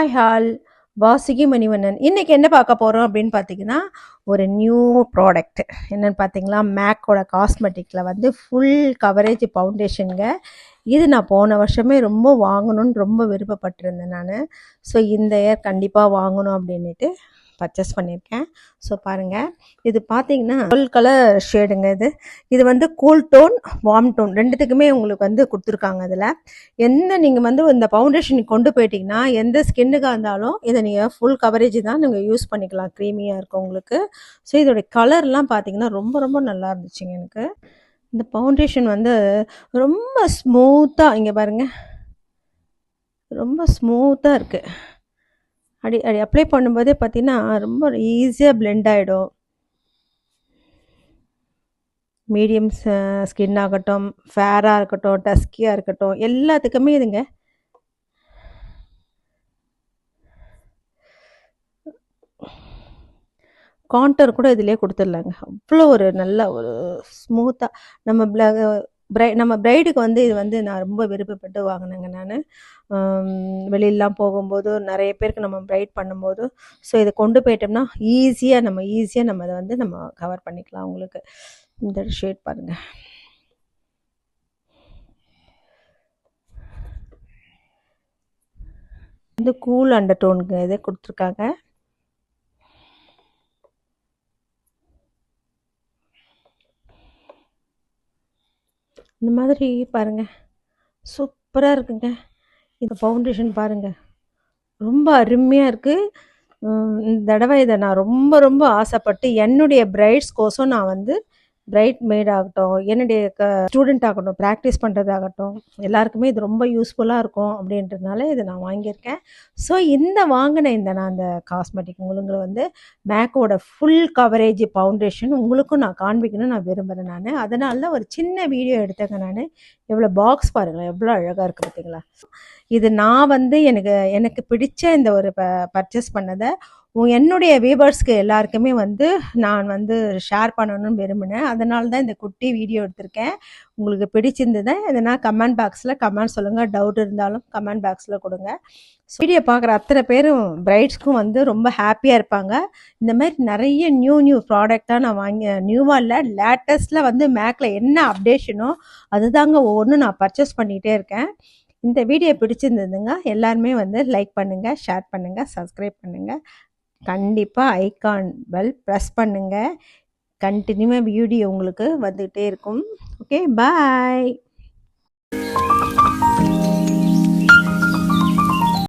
Hi hall Vasuki Manivannan. இன்றைக்கி என்ன பார்க்க போகிறோம் அப்படின்னு பார்த்தீங்கன்னா, ஒரு நியூ ப்ராடக்ட் என்னென்னு பார்த்தீங்களா, மேக்கோட காஸ்மெட்டிக்கில் வந்து ஃபுல் கவரேஜ் ஃபவுண்டேஷனுங்க. இது நான் போன வருஷமே ரொம்ப வாங்கணும்னு ரொம்ப விருப்பப்பட்டிருந்தேன் நான். ஸோ இந்த இயர் கண்டிப்பாக வாங்கணும் அப்படின்ட்டு பர்ச்சேஸ் பண்ணியிருக்கேன். ஸோ பாருங்கள், இது பார்த்தீங்கன்னா ஃபுல் கலர் ஷேடுங்க. இது வந்து கூல் டோன், வார்ம் டோன் ரெண்டுத்துக்குமே உங்களுக்கு வந்து கொடுத்துருக்காங்க. அதில் எந்த நீங்கள் வந்து இந்த ஃபவுண்டேஷன் கொண்டு போயிட்டீங்கன்னா எந்த ஸ்கின்னுக்காக இருந்தாலும் இதை நீங்கள் ஃபுல் கவரேஜ் தான் நீங்கள் யூஸ் பண்ணிக்கலாம். க்ரீமியாக இருக்கும் உங்களுக்கு. ஸோ இதோடைய கலர்லாம் பார்த்தீங்கன்னா ரொம்ப ரொம்ப நல்லா இருந்துச்சுங்க எனக்கு. இந்த ஃபவுண்டேஷன் வந்து ரொம்ப ஸ்மூத்தாக, இங்கே பாருங்கள், ரொம்ப ஸ்மூத்தாக இருக்குது. அப்படி அப்ளை பண்ணும்போதே பார்த்தீங்கன்னா ரொம்ப ஈஸியாக பிளெண்ட் ஆகிடும். மீடியம் ஸ்கின் ஆகட்டும், ஃபேராக இருக்கட்டும், டஸ்கியாக இருக்கட்டும், எல்லாத்துக்குமே இதுங்க. கான்டர் கூட இதிலே கொடுத்துடலாங்க. அவ்வளோ ஒரு நல்ல ஒரு ஸ்மூத்தாக நம்ம பிரைடுக்கு வந்து இது வந்து நான் ரொம்ப விருப்பப்பட்டு வாங்கினேங்க. நான் வெளியிலலாம் போகும்போது நிறைய பேருக்கு நம்ம பிரைட் பண்ணும்போது ஸோ இதை கொண்டு போயிட்டோம்னா ஈஸியாக நம்ம அதை வந்து நம்ம கவர் பண்ணிக்கலாம். உங்களுக்கு இந்த ஷேட் பாருங்கள், வந்து கூல் அண்டர் டோனுக்கு இதை கொடுத்துருக்காங்க. இந்த மாதிரி பாருங்கள், சூப்பராக இருக்குங்க. இந்த ஃபவுண்டேஷன் பாருங்கள், ரொம்ப அருமையாக இருக்குது. இந்த தடவை இதை நான் ரொம்ப ரொம்ப ஆசைப்பட்டு என்னுடைய பிரைட்ஸ்கோசம் நான் வந்து பிரைட் மேட் ஆகட்டும், என்னுடைய ஸ்டூடெண்ட் ஆகட்டும், ப்ராக்டிஸ் பண்ணுறதாகட்டும், எல்லாருக்குமே இது ரொம்ப யூஸ்ஃபுல்லாக இருக்கும் அப்படின்றதுனால இதை நான் வாங்கியிருக்கேன். ஸோ வாங்கின நான் அந்த காஸ்மெட்டிக் உங்களுக்கு வந்து மேக்கோட ஃபுல் கவரேஜ் ஃபவுண்டேஷன் உங்களுக்கும் நான் காண்பிக்கணும்னு நான் விரும்புகிறேன். நான் அதனால தான் ஒரு சின்ன வீடியோ எடுத்தேங்க. நான் எவ்வளோ பாக்ஸ் பாருங்களேன், எவ்வளோ அழகாக இருக்குது பார்த்தீங்களா. இது நான் வந்து எனக்கு பிடிச்ச இந்த ஒரு பர்ச்சேஸ் பண்ணதை என்னுடைய வீவர்ஸ்க்கு எல்லாருக்குமே வந்து நான் வந்து ஷேர் பண்ணணும்னு விரும்பினேன். அதனால தான் இந்த குட்டி வீடியோ எடுத்திருக்கேன். உங்களுக்கு பிடிச்சிருந்தது எதனா கமெண்ட் பாக்ஸில் கமெண்ட் சொல்லுங்கள். டவுட் இருந்தாலும் கமெண்ட் பாக்ஸில் கொடுங்க. வீடியோ பார்க்குற அத்தனை பேரும் பிரைட்ஸ்க்கும் வந்து ரொம்ப ஹாப்பியாக இருப்பாங்க. இந்த மாதிரி நிறைய நியூ ப்ராடக்டாக நான் நியூவாக இல்லை, லேட்டஸ்ட்டில் வந்து மேக்கில் என்ன அப்டேஷனோ அதுதாங்க ஒவ்வொன்றும் நான் பர்ச்சேஸ் பண்ணிகிட்டே இருக்கேன். இந்த வீடியோ பிடிச்சிருந்ததுங்க. எல்லாருமே வந்து லைக் பண்ணுங்கள், ஷேர் பண்ணுங்கள், சப்ஸ்கிரைப் பண்ணுங்கள். கண்டிப்பாக ஐகான் பெல் ப்ரெஸ் பண்ணுங்கள். கண்டினியூவாக வீடியோ உங்களுக்கு வந்துகிட்டே இருக்கும். ஓகே, பாய்.